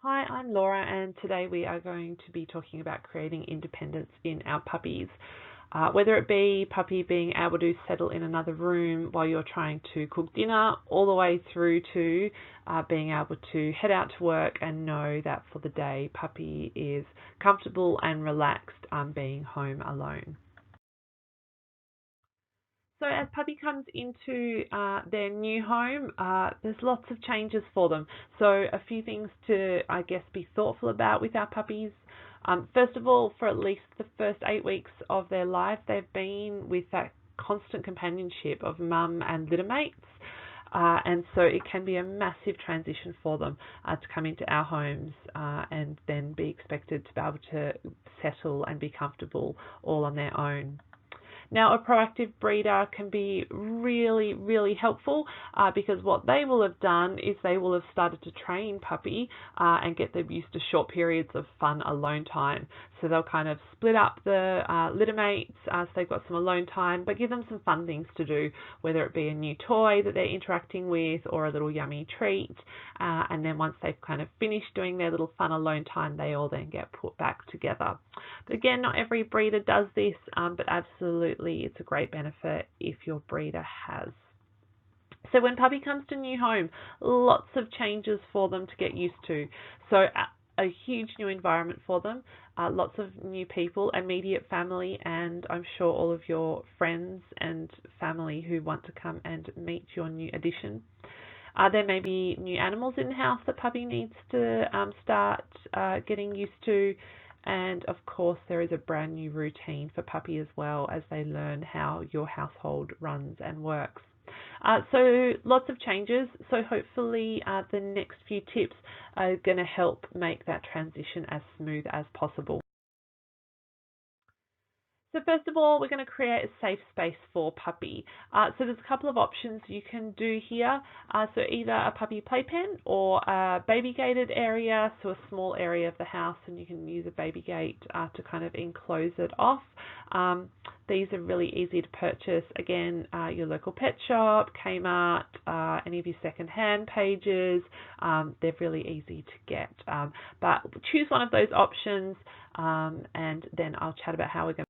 Hi, I'm Laura, and today we are going to be talking about creating independence in our puppies. Whether it be puppy being able to settle in another room while you're trying to cook dinner, all the way through to being able to head out to work and know that for the day puppy is comfortable and relaxed being home alone. So as puppy comes into their new home, there's lots of changes for them. So a few things to, be thoughtful about with our puppies. First of all, for at least the first 8 weeks of their life, they've been with that constant companionship of mum and litter mates. And so it can be a massive transition for them to come into our homes and then be expected to be able to settle and be comfortable all on their own. Now, a proactive breeder can be really, really helpful because what they will have done is they will have started to train puppy and get them used to short periods of fun alone time. So they'll kind of split up the litter mates so they've got some alone time, but give them some fun things to do, whether it be a new toy that they're interacting with or a little yummy treat. And then once they've kind of finished doing their little fun alone time, they all then get put back together. But again, not every breeder does this, but absolutely it's a great benefit if your breeder has. So when puppy comes to new home, lots of changes for them to get used to. So a huge new environment for them, lots of new people, immediate family, and I'm sure all of your friends and family who want to come and meet your new addition. There may be new animals in the house that puppy needs to start getting used to. And of course, there is a brand new routine for puppy as well as they learn how your household runs and works. So lots of changes. So hopefully the next few tips are going to help make that transition as smooth as possible. So first of all, we're going to create a safe space for puppy. So there's a couple of options you can do here. So either a puppy playpen or a baby gated area, so a small area of the house, and you can use a baby gate to kind of enclose it off. These are really easy to purchase. Again, your local pet shop, Kmart, any of your second-hand pages. They're really easy to get. But choose one of those options, and then I'll chat about how we're going to.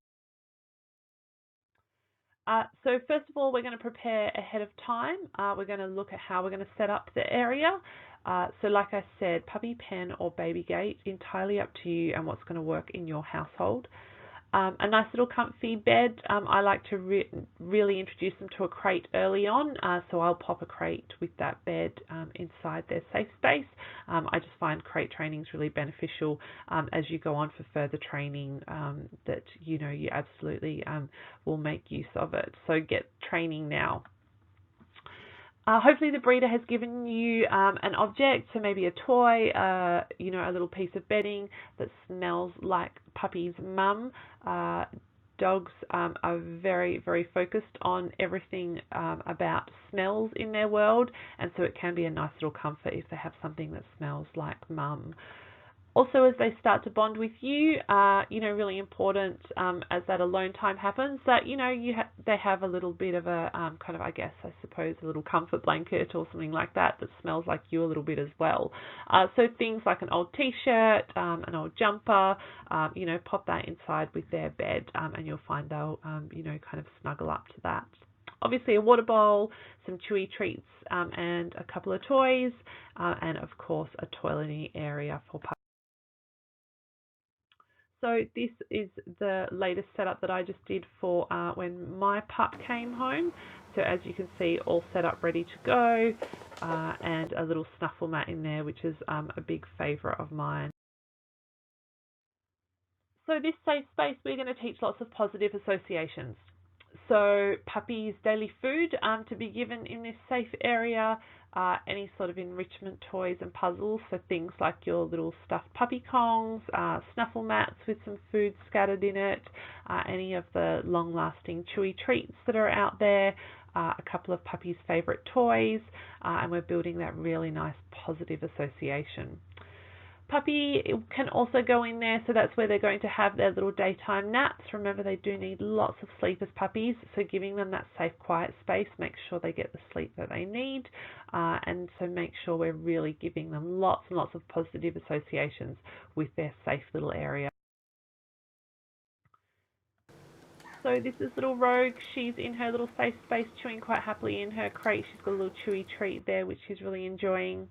So first of all, we're going to prepare ahead of time. We're going to look at how we're going to set up the area. So like I said, puppy pen or baby gate, entirely up to you and what's going to work in your household. A nice little comfy bed. I like to really introduce them to a crate early on, so I'll pop a crate with that bed inside their safe space. I just find crate training is really beneficial as you go on for further training, that you absolutely will make use of it. So get training now. Hopefully the breeder has given you an object, so maybe a toy, a little piece of bedding that smells like puppy's mum. Dogs are very, very focused on everything about smells in their world, and so it can be a nice little comfort if they have something that smells like mum. Also, as they start to bond with you, really important as that alone time happens, that they have a little bit of a a little comfort blanket or something like that that smells like you a little bit as well. So things like an old t-shirt, an old jumper, pop that inside with their bed, and you'll find they'll kind of snuggle up to that. Obviously a water bowl, some chewy treats, and a couple of toys, and of course a toileting area for puppies. So this is the latest setup that I just did for when my pup came home. So as you can see, all set up, ready to go, and a little snuffle mat in there, which is a big favourite of mine. So this safe space, we're going to teach lots of positive associations. So puppy's daily food to be given in this safe area, any sort of enrichment toys and puzzles, so things like your little stuffed puppy kongs, snuffle mats with some food scattered in it, any of the long-lasting chewy treats that are out there, a couple of puppy's favourite toys, and we're building that really nice positive association. Puppy can also go in there, so that's where they're going to have their little daytime naps. Remember, they do need lots of sleep as puppies, so giving them that safe, quiet space makes sure they get the sleep that they need, and so make sure we're really giving them lots and lots of positive associations with their safe little area. So this is little Rogue. She's in her little safe space, chewing quite happily in her crate. She's got a little chewy treat there, which she's really enjoying.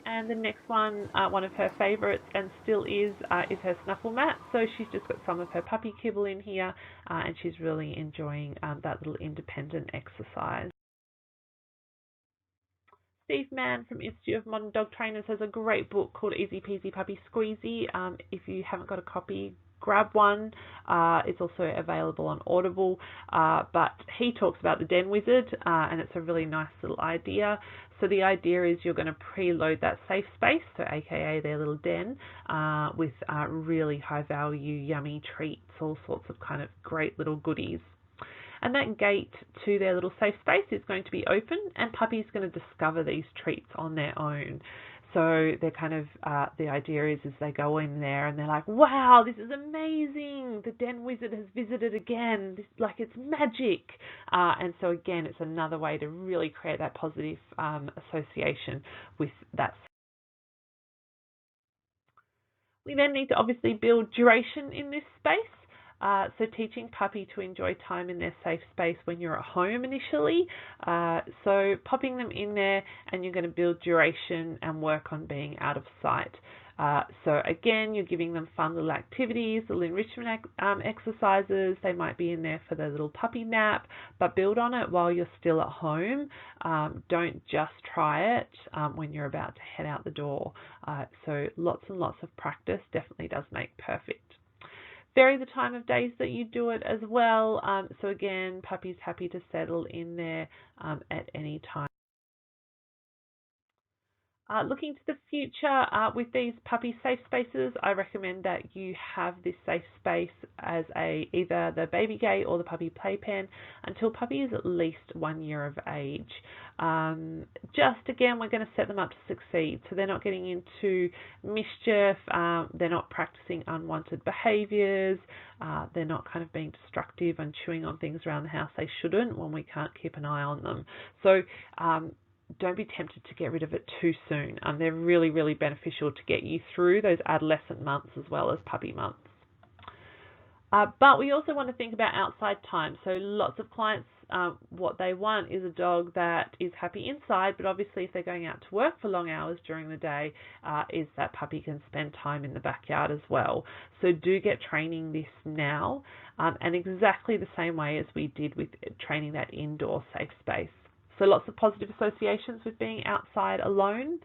And the next one, one of her favourites, and still is her snuffle mat. So she's just got some of her puppy kibble in here, and she's really enjoying that little independent exercise. Steve Mann from Institute of Modern Dog Trainers has a great book called Easy Peasy Puppy Squeezy. If you haven't got a copy, grab one. It's also available on Audible, but he talks about the Den Wizard, and it's a really nice little idea. So the idea is you're going to preload that safe space, so aka their little den, with really high value, yummy treats, all sorts of kind of great little goodies. And that gate to their little safe space is going to be open, and puppy's going to discover these treats on their own. So they're kind of, the idea is they go in there and they're like, wow, this is amazing. The Den Wizard has visited again. This, like, it's magic. And so again, it's another way to really create that positive association with that. We then need to obviously build duration in this space. So teaching puppy to enjoy time in their safe space when you're at home initially. So popping them in there, and you're going to build duration and work on being out of sight. So again, you're giving them fun little activities, little enrichment exercises. They might be in there for their little puppy nap, but build on it while you're still at home. Don't just try it when you're about to head out the door. So lots and lots of practice definitely does make perfect. Vary the time of days that you do it as well. So again, puppy's happy to settle in there at any time. Looking to the future with these puppy safe spaces, I recommend that you have this safe space as either the baby gate or the puppy playpen until puppy is at least 1 year of age. Just again, we're going to set them up to succeed, so they're not getting into mischief, they're not practicing unwanted behaviours, they're not kind of being destructive and chewing on things around the house they shouldn't when we can't keep an eye on them. So don't be tempted to get rid of it too soon. They're really, really beneficial to get you through those adolescent months as well as puppy months. But we also want to think about outside time. So lots of clients, what they want is a dog that is happy inside, but obviously if they're going out to work for long hours during the day, is that puppy can spend time in the backyard as well. So do get training this now, and exactly the same way as we did with training that indoor safe space. So lots of positive associations with being outside alone.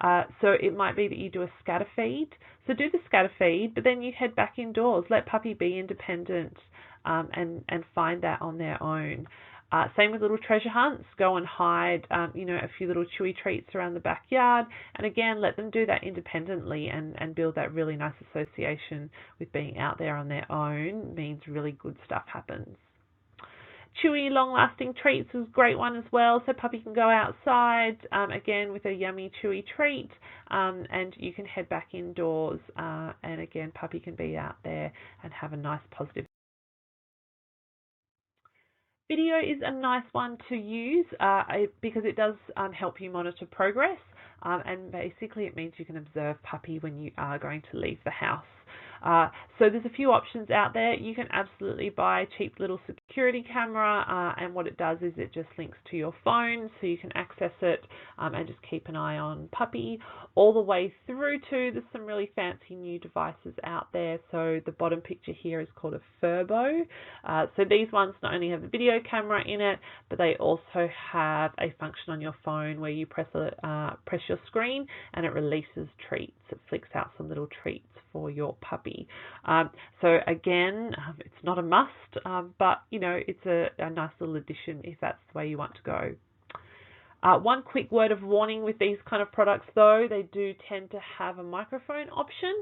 So it might be that you do a scatter feed. So do the scatter feed, but then you head back indoors. Let puppy be independent and find that on their own. Same with little treasure hunts. Go and hide, a few little chewy treats around the backyard. And again, let them do that independently and build that really nice association with being out there on their own. Means really good stuff happens. Chewy, long-lasting treats is a great one as well. So puppy can go outside, again, with a yummy chewy treat, and you can head back indoors, and again, puppy can be out there and have a nice positive. Video is a nice one to use because it does help you monitor progress, and basically it means you can observe puppy when you are going to leave the house. So there's a few options out there. You can absolutely buy a cheap little security camera, and what it does is it just links to your phone, so you can access it and just keep an eye on puppy all the way through to, there's some really fancy new devices out there. So the bottom picture here is called a Furbo. So these ones not only have a video camera in it, but they also have a function on your phone where you press your screen and it releases treats. It flicks out some little treats for your puppy. So again, it's not a must, but it's a nice little addition if that's the way you want to go. One quick word of warning with these kind of products though, they do tend to have a microphone option.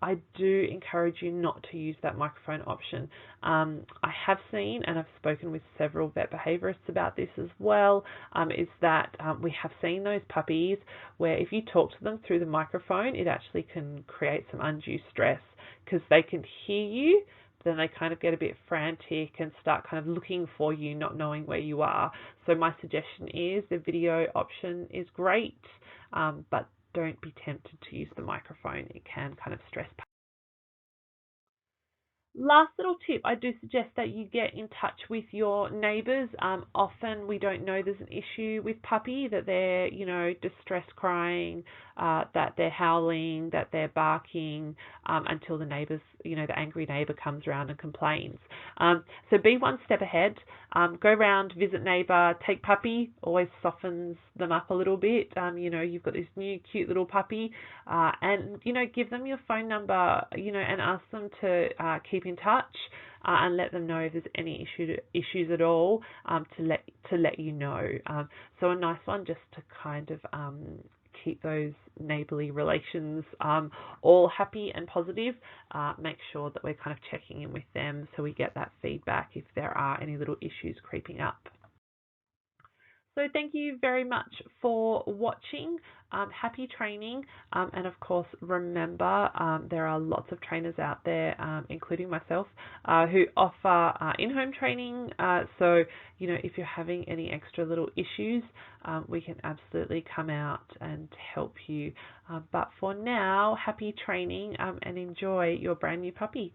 I do encourage you not to use that microphone option. I have seen, and I've spoken with several vet behaviourists about this as well, is that we have seen those puppies where if you talk to them through the microphone, it actually can create some undue stress because they can hear you, then they kind of get a bit frantic and start kind of looking for you, not knowing where you are. So my suggestion is the video option is great, but don't be tempted to use the microphone. It can kind of stress. Last little tip, I do suggest that you get in touch with your neighbours. Often we don't know there's an issue with puppy, that they're, distress crying, that they're howling, that they're barking, until the neighbours, the angry neighbour comes around and complains. So be one step ahead. Go round, visit neighbour, take puppy, always softens them up a little bit. You've got this new cute little puppy, and, give them your phone number, and ask them to keep in touch, and let them know if there's any issues at all, to let you know. So a nice one just to kind of keep those neighbourly relations all happy and positive. Make sure that we're kind of checking in with them so we get that feedback if there are any little issues creeping up. So thank you very much for watching. Happy training, and of course remember, there are lots of trainers out there, including myself, who offer in-home training. So if you're having any extra little issues, we can absolutely come out and help you. But for now, happy training, and enjoy your brand new puppy.